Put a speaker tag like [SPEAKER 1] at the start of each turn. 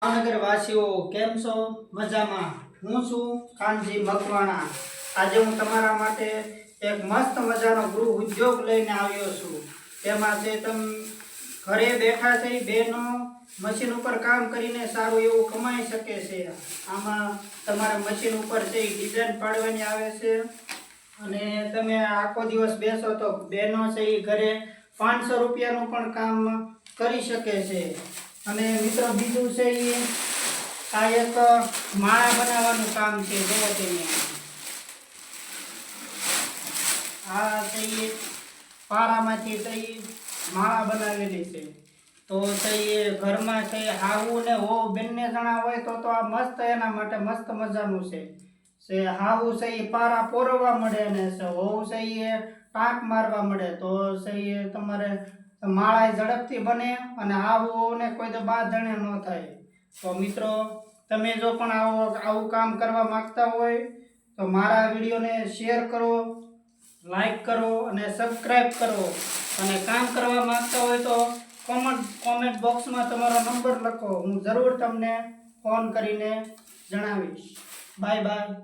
[SPEAKER 1] ભાવનગરવાસીઓ કેમ છો? મજામાં? હું છું કાનજી મકવાણા। આજે હું તમારા માટે એક મસ્ત મજાનો ગૃહ ઉદ્યોગ લઈને આવ્યો છું। તેમાં જે તમે ઘરે બેઠા થઈ બેનો મશીન ઉપર કામ કરીને સારું એવું કમાઈ શકે છે। આમાં તમારે મશીન ઉપર છે ડિઝાઇન પાડવાની આવે છે અને તમે આખો દિવસ બેસો તો બેનો છે એ ઘરે 500 રૂપિયાનું પણ કામ કરી શકે છે। અને મિત્રો બીજું છે એ આ એક માળા બનાવવાનું કામ છે। જો તમે આ છે એ પારામાંથી છે એ માળા બનાવેલી છે। તો છે એ ઘરમાં છે હાહુ ને વહુ બંને જણા હોય તો આ મસ્ત એના માટે મસ્ત મજાનું છે। હાહુ છે એ પારા પોરવા મળે ને વહુ છે એ ટાંક મારવા મળે તો છે એ તમારે માળા ઝડપથી બને અને હાહુને કોઈ તો બાંધણે ન થાય। તો મિત્રો તમે જો પણ આવું કામ કરવા માંગતા હોય તો મારા વિડીયોને શેર કરો, લાઈક કરો અને સબસ્ક્રાઇબ કરો અને કામ કરવા માંગતા હોય તો કોમેન્ટ બોક્સમાં તમારો નંબર લખો, હું જરૂર તમને ફોન કરીને જણાવીશ। Bye bye.